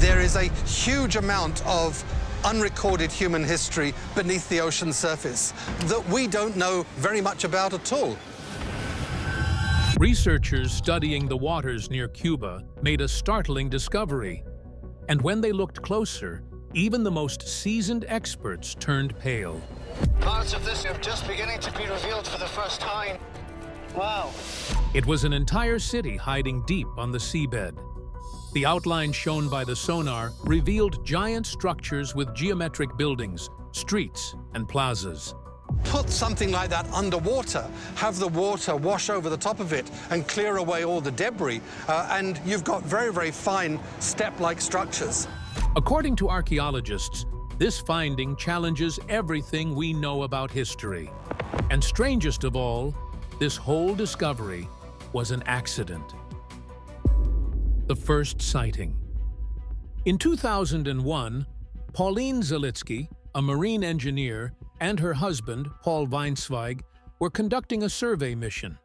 There is a huge amount of unrecorded human history beneath the ocean surface that we don't know very much about at all. Researchers studying the waters near Cuba made a startling discovery. And when they looked closer, even the most seasoned experts turned pale. Parts of this are just beginning to be revealed for the first time. Wow. It was an entire city hiding deep on the seabed. The outline shown by the sonar revealed giant structures with geometric buildings, streets, and plazas. Put something like that underwater, have the water wash over the top of it and clear away all the debris, and you've got very, very fine step-like structures. According to archaeologists, this finding challenges everything we know about history. And strangest of all, this whole discovery was an accident. The first sighting. In 2001, Pauline Zalitsky, a marine engineer, and her husband, Paul Weinsweig, were conducting a survey mission.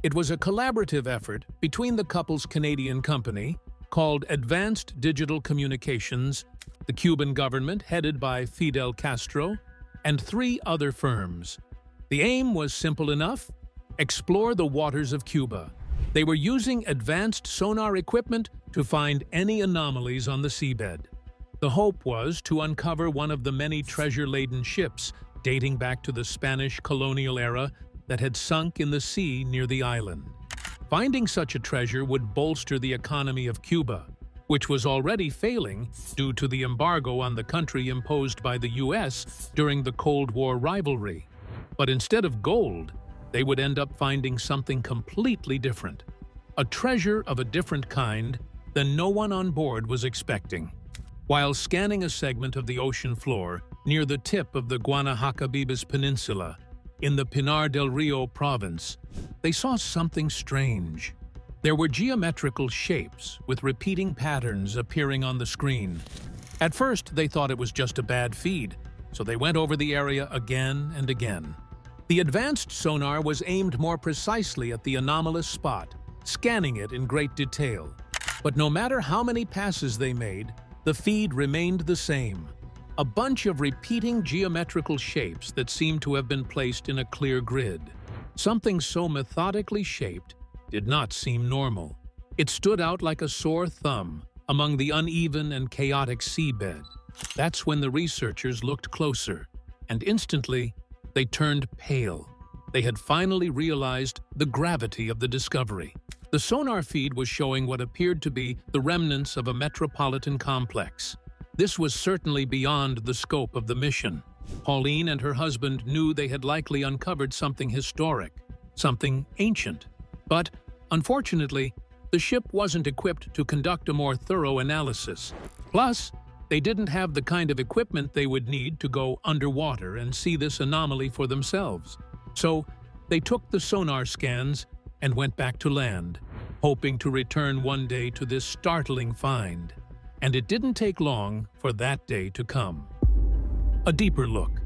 It was a collaborative effort between the couple's Canadian company, called Advanced Digital Communications, the Cuban government, headed by Fidel Castro, and 3 other firms. The aim was simple enough: explore the waters of Cuba. They were using advanced sonar equipment to find any anomalies on the seabed. The hope was to uncover one of the many treasure-laden ships dating back to the Spanish colonial era that had sunk in the sea near the island. Finding such a treasure would bolster the economy of Cuba, which was already failing due to the embargo on the country imposed by the US during the Cold War rivalry. But instead of gold, they would end up finding something completely different, a treasure of a different kind than no one on board was expecting. While scanning a segment of the ocean floor near the tip of the Guanahatabibes Peninsula in the Pinar del Rio province, they saw something strange. There were geometrical shapes with repeating patterns appearing on the screen. At first, they thought it was just a bad feed, so they went over the area again and again. The advanced sonar was aimed more precisely at the anomalous spot, scanning it in great detail. But no matter how many passes they made, the feed remained the same. A bunch of repeating geometrical shapes that seemed to have been placed in a clear grid. Something so methodically shaped did not seem normal. It stood out like a sore thumb among the uneven and chaotic seabed. That's when the researchers looked closer, and instantly, they turned pale. They had finally realized the gravity of the discovery. The sonar feed was showing what appeared to be the remnants of a metropolitan complex. This was certainly beyond the scope of the mission. Pauline and her husband knew they had likely uncovered something historic, something ancient. But, unfortunately, the ship wasn't equipped to conduct a more thorough analysis. Plus, they didn't have the kind of equipment they would need to go underwater and see this anomaly for themselves. So, they took the sonar scans and went back to land, hoping to return one day to this startling find. And it didn't take long for that day to come. A deeper look.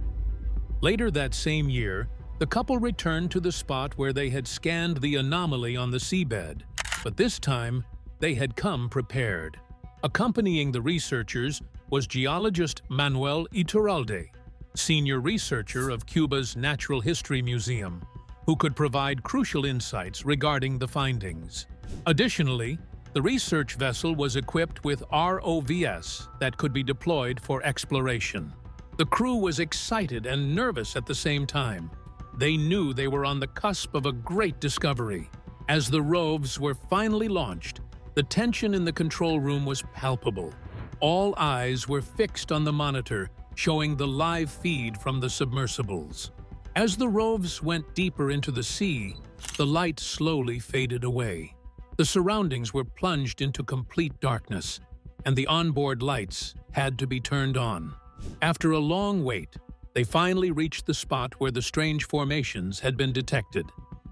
Later that same year, the couple returned to the spot where they had scanned the anomaly on the seabed, but this time they had come prepared. Accompanying the researchers was geologist Manuel Iturralde, senior researcher of Cuba's Natural History Museum, who could provide crucial insights regarding the findings. Additionally, the research vessel was equipped with ROVs that could be deployed for exploration. The crew was excited and nervous at the same time. They knew they were on the cusp of a great discovery. As the ROVs were finally launched, the tension in the control room was palpable. All eyes were fixed on the monitor, showing the live feed from the submersibles. As the ROVs went deeper into the sea, the light slowly faded away. The surroundings were plunged into complete darkness, and the onboard lights had to be turned on. After a long wait, they finally reached the spot where the strange formations had been detected.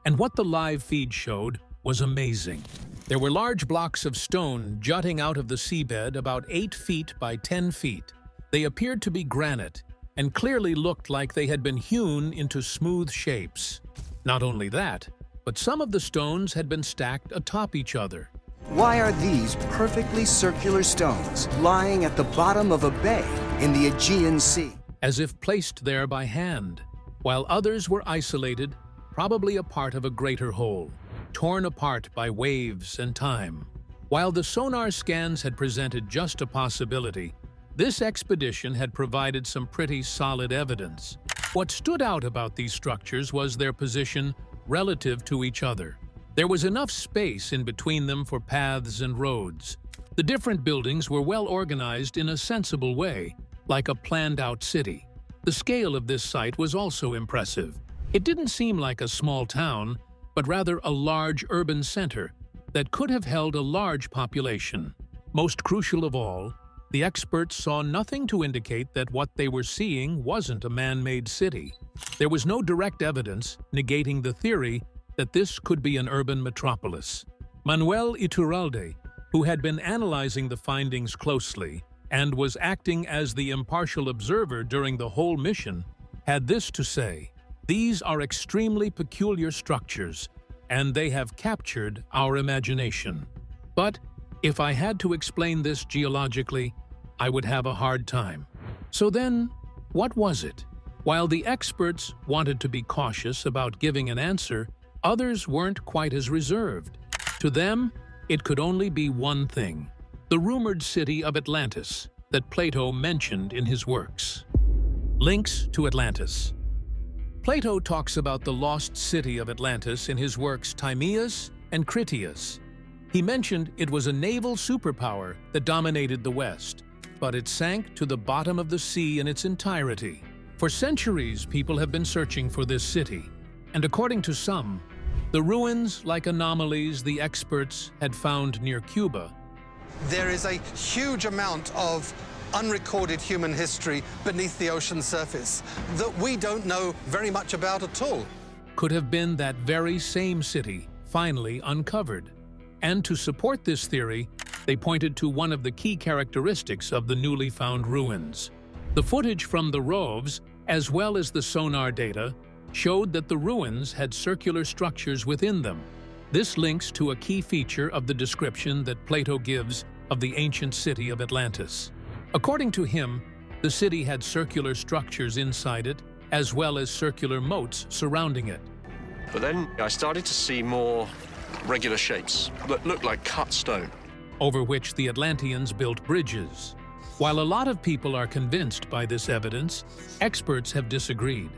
And what the live feed showed was amazing. There were large blocks of stone jutting out of the seabed about 8 feet by 10 feet. They appeared to be granite and clearly looked like they had been hewn into smooth shapes. Not only that, but some of the stones had been stacked atop each other. Why are these perfectly circular stones lying at the bottom of a bay in the Aegean Sea? As if placed there by hand, while others were isolated, probably a part of a greater whole, torn apart by waves and time. While the sonar scans had presented just a possibility, this expedition had provided some pretty solid evidence. What stood out about these structures was their position relative to each other. There was enough space in between them for paths and roads. The different buildings were well organized in a sensible way, like a planned-out city. The scale of this site was also impressive. It didn't seem like a small town, but rather a large urban center that could have held a large population. Most crucial of all, the experts saw nothing to indicate that what they were seeing wasn't a man-made city. There was no direct evidence negating the theory that this could be an urban metropolis. Manuel Iturralde, who had been analyzing the findings closely and was acting as the impartial observer during the whole mission, had this to say: "These are extremely peculiar structures, and they have captured our imagination. But if I had to explain this geologically, I would have a hard time." So then, what was it? While the experts wanted to be cautious about giving an answer, others weren't quite as reserved. To them, it could only be one thing: the rumored city of Atlantis that Plato mentioned in his works. Links to Atlantis. Plato talks about the lost city of Atlantis in his works Timaeus and Critias. He mentioned it was a naval superpower that dominated the West, but it sank to the bottom of the sea in its entirety. For centuries, people have been searching for this city, and according to some, the ruins, like anomalies the experts had found near Cuba. There is a huge amount of unrecorded human history beneath the ocean surface that we don't know very much about at all. Could have been that very same city finally uncovered. And to support this theory, they pointed to one of the key characteristics of the newly found ruins. The footage from the roves, as well as the sonar data, showed that the ruins had circular structures within them. This links to a key feature of the description that Plato gives of the ancient city of Atlantis. According to him, the city had circular structures inside it, as well as circular moats surrounding it. But then I started to see more regular shapes that looked like cut stone, over which the Atlanteans built bridges. While a lot of people are convinced by this evidence, experts have disagreed.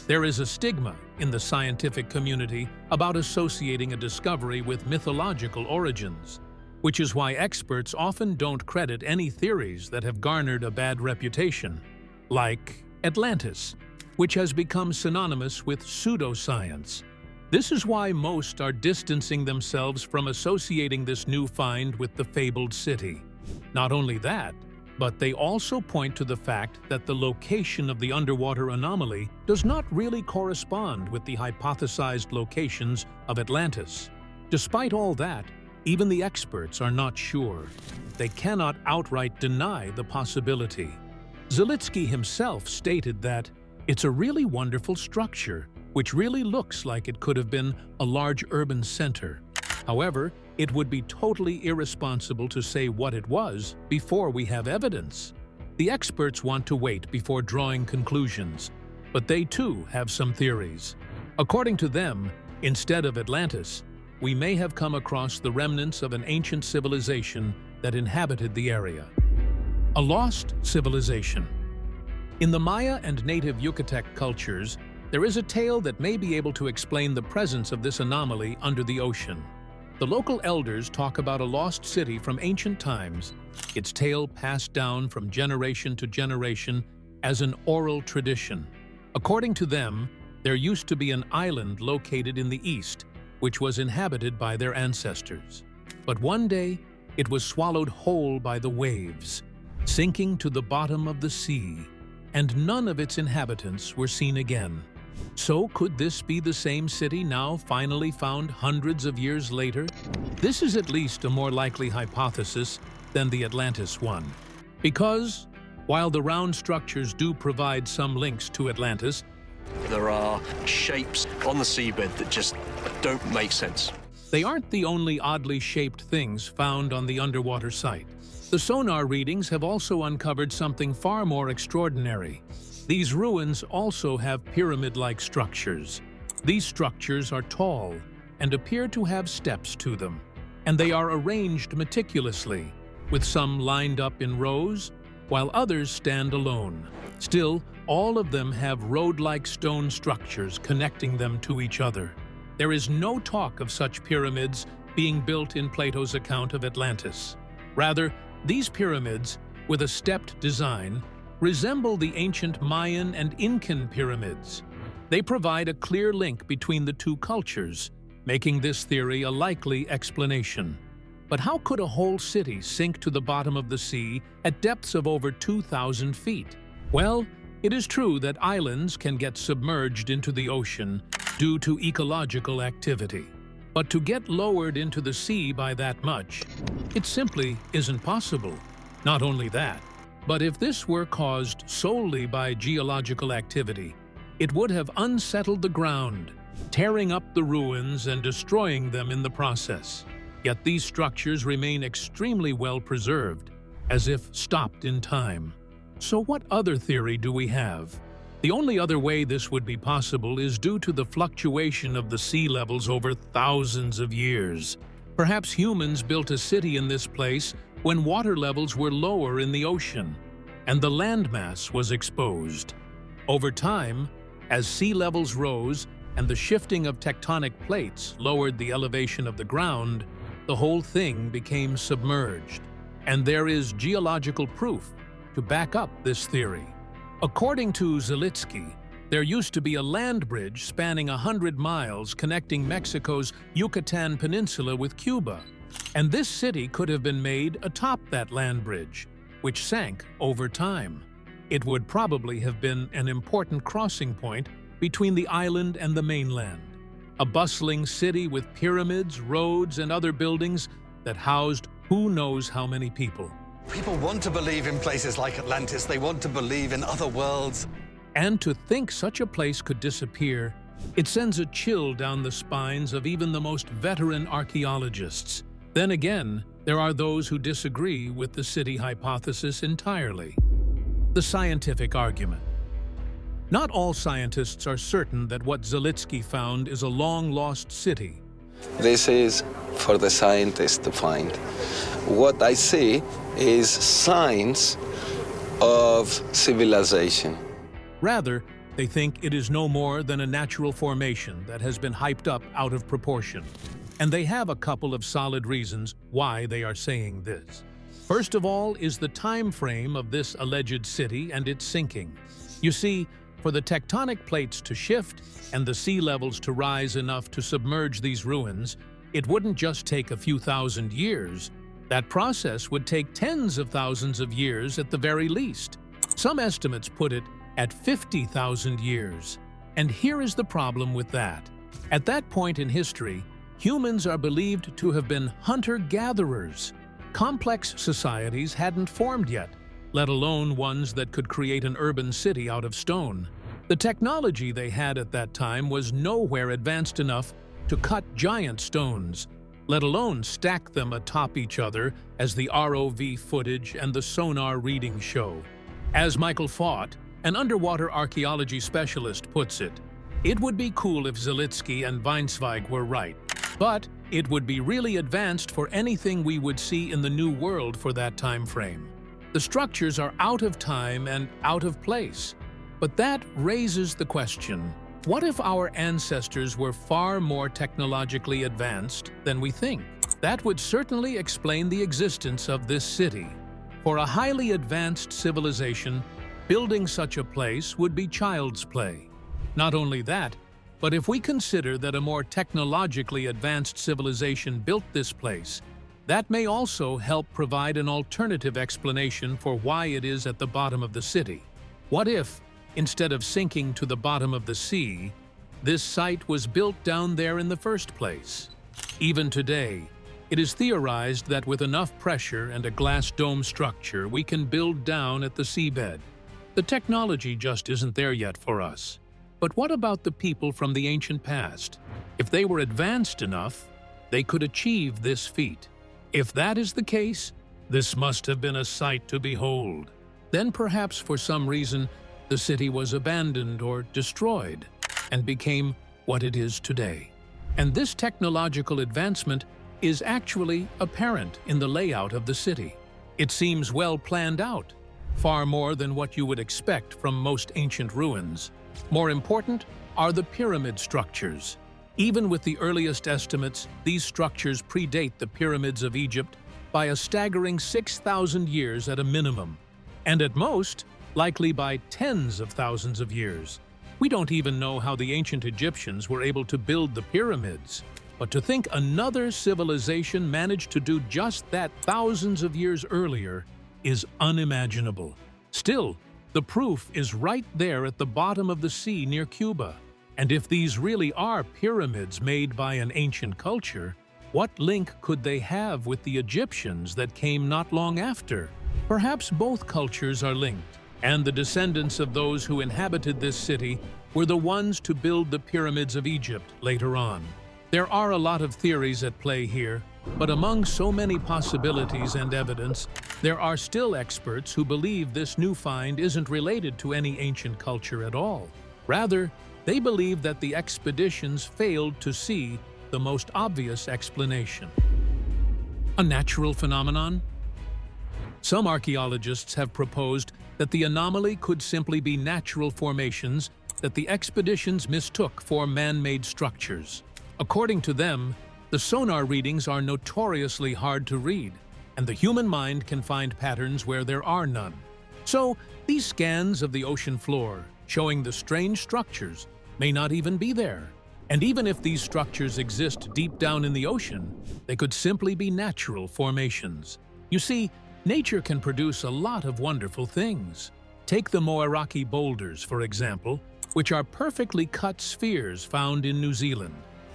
There is a stigma in the scientific community about associating a discovery with mythological origins, which is why experts often don't credit any theories that have garnered a bad reputation, like Atlantis, which has become synonymous with pseudoscience. This is why most are distancing themselves from associating this new find with the fabled city. Not only that, but they also point to the fact that the location of the underwater anomaly does not really correspond with the hypothesized locations of Atlantis. Despite all that, even the experts are not sure. They cannot outright deny the possibility. Zalitsky himself stated that it's a really wonderful structure, which really looks like it could have been a large urban center. However, it would be totally irresponsible to say what it was before we have evidence. The experts want to wait before drawing conclusions, but they too have some theories. According to them, instead of Atlantis, we may have come across the remnants of an ancient civilization that inhabited the area. A lost civilization. In the Maya and native Yucatec cultures, there is a tale that may be able to explain the presence of this anomaly under the ocean. The local elders talk about a lost city from ancient times, its tale passed down from generation to generation as an oral tradition. According to them, there used to be an island located in the east, which was inhabited by their ancestors. But one day, it was swallowed whole by the waves, sinking to the bottom of the sea, and none of its inhabitants were seen again. So could this be the same city now finally found hundreds of years later? This is at least a more likely hypothesis than the Atlantis one. Because, while the round structures do provide some links to Atlantis, there are shapes on the seabed that just don't make sense. They aren't the only oddly shaped things found on the underwater site. The sonar readings have also uncovered something far more extraordinary. These ruins also have pyramid-like structures. These structures are tall and appear to have steps to them, and they are arranged meticulously, with some lined up in rows, while others stand alone. Still, all of them have road-like stone structures connecting them to each other. There is no talk of such pyramids being built in Plato's account of Atlantis. Rather, these pyramids, with a stepped design, resemble the ancient Mayan and Incan pyramids. They provide a clear link between the two cultures, making this theory a likely explanation. But how could a whole city sink to the bottom of the sea at depths of over 2,000 feet? Well, it is true that islands can get submerged into the ocean due to ecological activity. But to get lowered into the sea by that much, it simply isn't possible. Not only that, but if this were caused solely by geological activity, it would have unsettled the ground, tearing up the ruins and destroying them in the process. Yet these structures remain extremely well preserved, as if stopped in time. So what other theory do we have? The only other way this would be possible is due to the fluctuation of the sea levels over thousands of years. Perhaps humans built a city in this place when water levels were lower in the ocean, and the landmass was exposed. Over time, as sea levels rose and the shifting of tectonic plates lowered the elevation of the ground, the whole thing became submerged. And there is geological proof to back up this theory. According to Zalitsky, there used to be a land bridge spanning 100 miles connecting Mexico's Yucatan Peninsula with Cuba, and this city could have been made atop that land bridge, which sank over time. It would probably have been an important crossing point between the island and the mainland, a bustling city with pyramids, roads, and other buildings that housed who knows how many people. People want to believe in places like Atlantis. They want to believe in other worlds. And to think such a place could disappear, it sends a chill down the spines of even the most veteran archaeologists. Then again, there are those who disagree with the city hypothesis entirely. The scientific argument. Not all scientists are certain that what Zalitsky found is a long-lost city. This is for the scientists to find. What I see is signs of civilization. Rather, they think it is no more than a natural formation that has been hyped up out of proportion. And they have a couple of solid reasons why they are saying this. First of all is the time frame of this alleged city and its sinking. You see, for the tectonic plates to shift and the sea levels to rise enough to submerge these ruins, it wouldn't just take a few thousand years. That process would take tens of thousands of years at the very least. Some estimates put it at 50,000 years. And here is the problem with that. At that point in history, humans are believed to have been hunter-gatherers. Complex societies hadn't formed yet, let alone ones that could create an urban city out of stone. The technology they had at that time was nowhere advanced enough to cut giant stones, let alone stack them atop each other as the ROV footage and the sonar readings show. As Michael Faught, an underwater archaeology specialist, puts it, it would be cool if Zalitsky and Weinsweig were right, but it would be really advanced for anything we would see in the New World for that time frame. The structures are out of time and out of place. But that raises the question, what if our ancestors were far more technologically advanced than we think? That would certainly explain the existence of this city. For a highly advanced civilization, building such a place would be child's play. Not only that, but if we consider that a more technologically advanced civilization built this place, that may also help provide an alternative explanation for why it is at the bottom of the city. What if, instead of sinking to the bottom of the sea, this site was built down there in the first place? Even today, it is theorized that with enough pressure and a glass dome structure, we can build down at the seabed. The technology just isn't there yet for us. But what about the people from the ancient past? If they were advanced enough, they could achieve this feat. If that is the case, this must have been a sight to behold. Then perhaps for some reason, the city was abandoned or destroyed and became what it is today. And this technological advancement is actually apparent in the layout of the city. It seems well planned out, far more than what you would expect from most ancient ruins. More important are the pyramid structures. Even with the earliest estimates, these structures predate the pyramids of Egypt by a staggering 6,000 years at a minimum, and at most, likely by tens of thousands of years. We don't even know how the ancient Egyptians were able to build the pyramids, but to think another civilization managed to do just that thousands of years earlier is unimaginable. Still, the proof is right there at the bottom of the sea near Cuba. And if these really are pyramids made by an ancient culture, what link could they have with the Egyptians that came not long after? Perhaps both cultures are linked, and the descendants of those who inhabited this city were the ones to build the pyramids of Egypt later on. There are a lot of theories at play here, but among so many possibilities and evidence, there are still experts who believe this new find isn't related to any ancient culture at all. Rather, they believe that the expeditions failed to see the most obvious explanation. A natural phenomenon? Some archaeologists have proposed that the anomaly could simply be natural formations that the expeditions mistook for man-made structures. According to them, the sonar readings are notoriously hard to read, and the human mind can find patterns where there are none. So, these scans of the ocean floor, showing the strange structures, may not even be there. And even if these structures exist deep down in the ocean, they could simply be natural formations. You see, nature can produce a lot of wonderful things. Take the Moeraki boulders, for example, which are perfectly cut spheres found in New Zealand.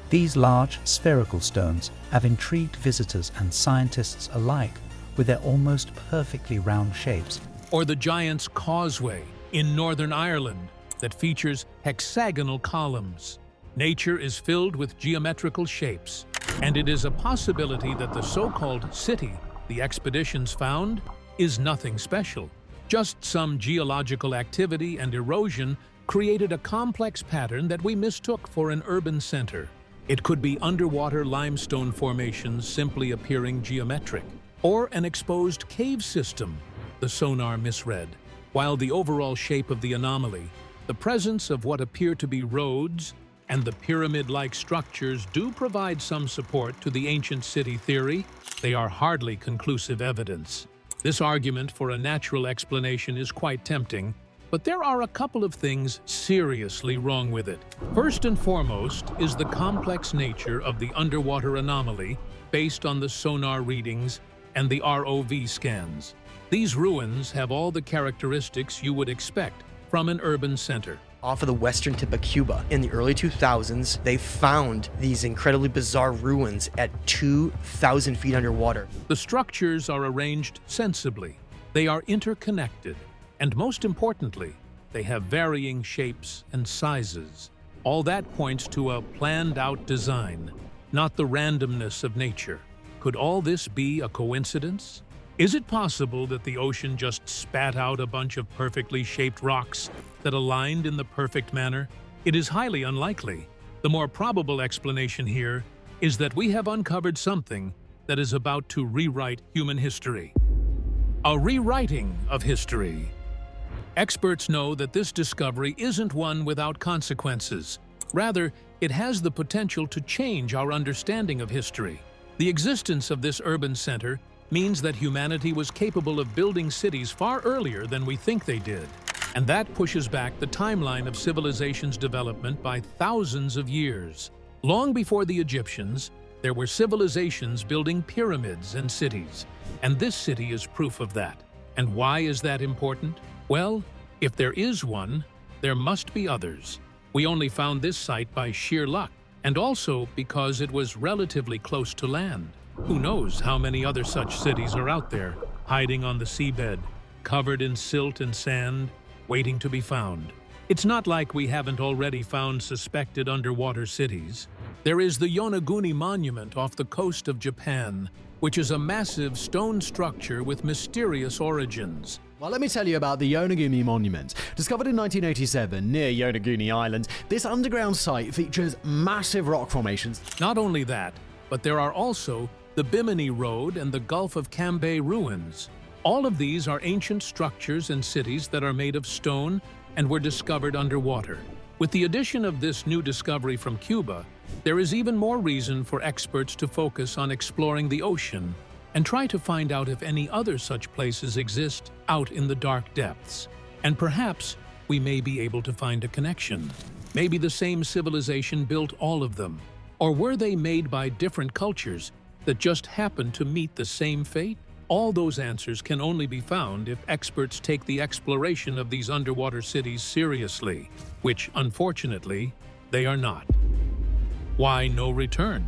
These large, spherical stones have intrigued visitors and scientists alike with their almost perfectly round shapes. Or the Giant's Causeway in Northern Ireland that features hexagonal columns. Nature is filled with geometrical shapes, and it is a possibility that the so-called city the expeditions found is nothing special. Just some geological activity and erosion created a complex pattern that we mistook for an urban center. It could be underwater limestone formations simply appearing geometric, or an exposed cave system the sonar misread. While the overall shape of the anomaly, the presence of what appear to be roads, and the pyramid-like structures do provide some support to the ancient city theory, they are hardly conclusive evidence. This argument for a natural explanation is quite tempting, but there are a couple of things seriously wrong with it. First and foremost is the complex nature of the underwater anomaly based on the sonar readings and the ROV scans. These ruins have all the characteristics you would expect from an urban center. Off of the western tip of Cuba in the early 2000s, they found these incredibly bizarre ruins at 2,000 feet underwater. The structures are arranged sensibly. They are interconnected. And most importantly, they have varying shapes and sizes. All that points to a planned-out design, not the randomness of nature. Could all this be a coincidence? Is it possible that the ocean just spat out a bunch of perfectly shaped rocks that aligned in the perfect manner? It is highly unlikely. The more probable explanation here is that we have uncovered something that is about to rewrite human history. A rewriting of history. Experts know that this discovery isn't one without consequences. Rather, it has the potential to change our understanding of history. The existence of this urban center means that humanity was capable of building cities far earlier than we think they did. And that pushes back the timeline of civilization's development by thousands of years. Long before the Egyptians, there were civilizations building pyramids and cities. And this city is proof of that. And why is that important? Well, if there is one, there must be others. We only found this site by sheer luck, and also because it was relatively close to land. Who knows how many other such cities are out there, hiding on the seabed, covered in silt and sand, waiting to be found. It's not like we haven't already found suspected underwater cities. There is the Yonaguni Monument off the coast of Japan, which is a massive stone structure with mysterious origins. Well, let me tell you about the Yonaguni Monument. Discovered in 1987 near Yonaguni Island, this underground site features massive rock formations. Not only that, but there are also the Bimini Road and the Gulf of Cambay ruins. All of these are ancient structures and cities that are made of stone and were discovered underwater. With the addition of this new discovery from Cuba, there is even more reason for experts to focus on exploring the ocean and try to find out if any other such places exist out in the dark depths. And perhaps we may be able to find a connection. Maybe the same civilization built all of them, or were they made by different cultures that just happened to meet the same fate? All those answers can only be found if experts take the exploration of these underwater cities seriously, which, unfortunately, they are not. Why no return?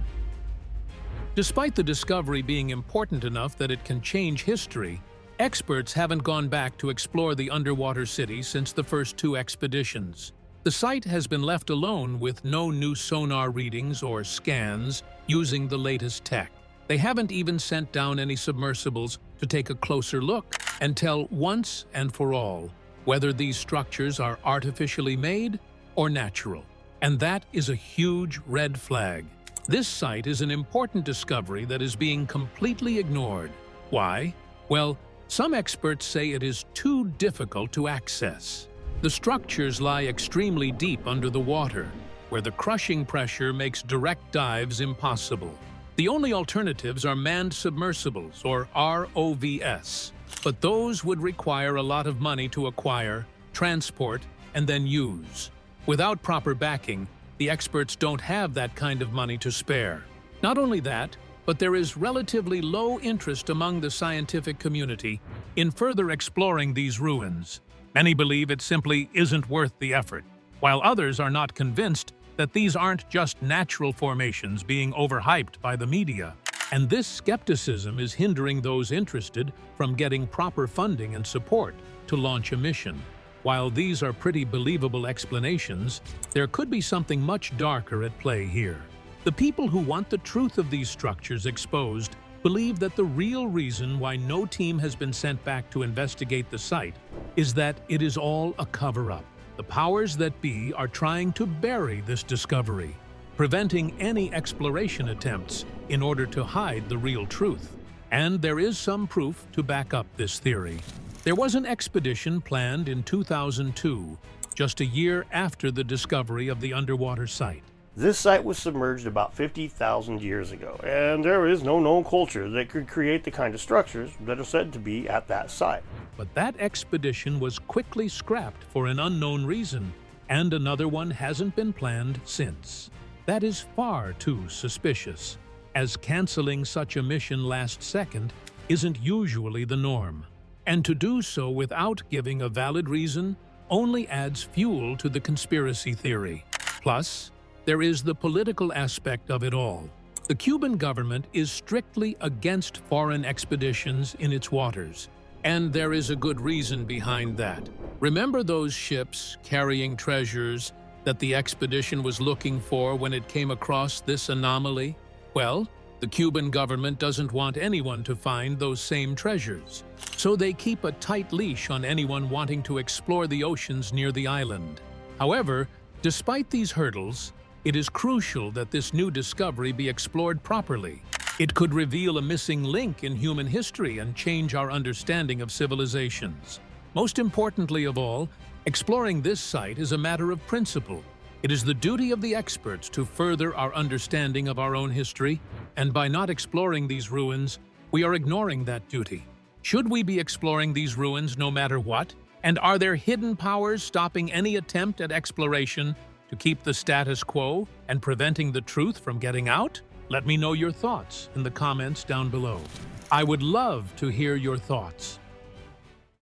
Despite the discovery being important enough that it can change history, experts haven't gone back to explore the underwater city since the first two expeditions. The site has been left alone with no new sonar readings or scans using the latest tech. They haven't even sent down any submersibles to take a closer look and tell once and for all whether these structures are artificially made or natural. And that is a huge red flag. This site is an important discovery that is being completely ignored. Why? Well, some experts say it is too difficult to access. The structures lie extremely deep under the water, where the crushing pressure makes direct dives impossible. The only alternatives are manned submersibles, or ROVs, but those would require a lot of money to acquire, transport, and then use. Without proper backing, the experts don't have that kind of money to spare. Not only that, but there is relatively low interest among the scientific community in further exploring these ruins. Many believe it simply isn't worth the effort, while others are not convinced that these aren't just natural formations being overhyped by the media. And this skepticism is hindering those interested from getting proper funding and support to launch a mission. While these are pretty believable explanations, there could be something much darker at play here. The people who want the truth of these structures exposed believe that the real reason why no team has been sent back to investigate the site is that it is all a cover-up. The powers that be are trying to bury this discovery, preventing any exploration attempts in order to hide the real truth. And there is some proof to back up this theory. There was an expedition planned in 2002, just a year after the discovery of the underwater site. This site was submerged about 50,000 years ago, and there is no known culture that could create the kind of structures that are said to be at that site. But that expedition was quickly scrapped for an unknown reason, and another one hasn't been planned since. That is far too suspicious, as canceling such a mission last second isn't usually the norm. And to do so without giving a valid reason only adds fuel to the conspiracy theory. Plus, there is the political aspect of it all. The Cuban government is strictly against foreign expeditions in its waters, and there is a good reason behind that. Remember those ships carrying treasures that the expedition was looking for when it came across this anomaly? Well, the Cuban government doesn't want anyone to find those same treasures, so they keep a tight leash on anyone wanting to explore the oceans near the island. However, despite these hurdles, it is crucial that this new discovery be explored properly. It could reveal a missing link in human history and change our understanding of civilizations. Most importantly of all, exploring this site is a matter of principle. It is the duty of the experts to further our understanding of our own history, and by not exploring these ruins, we are ignoring that duty. Should we be exploring these ruins no matter what? And are there hidden powers stopping any attempt at exploration to keep the status quo and preventing the truth from getting out? Let me know your thoughts in the comments down below. I would love to hear your thoughts.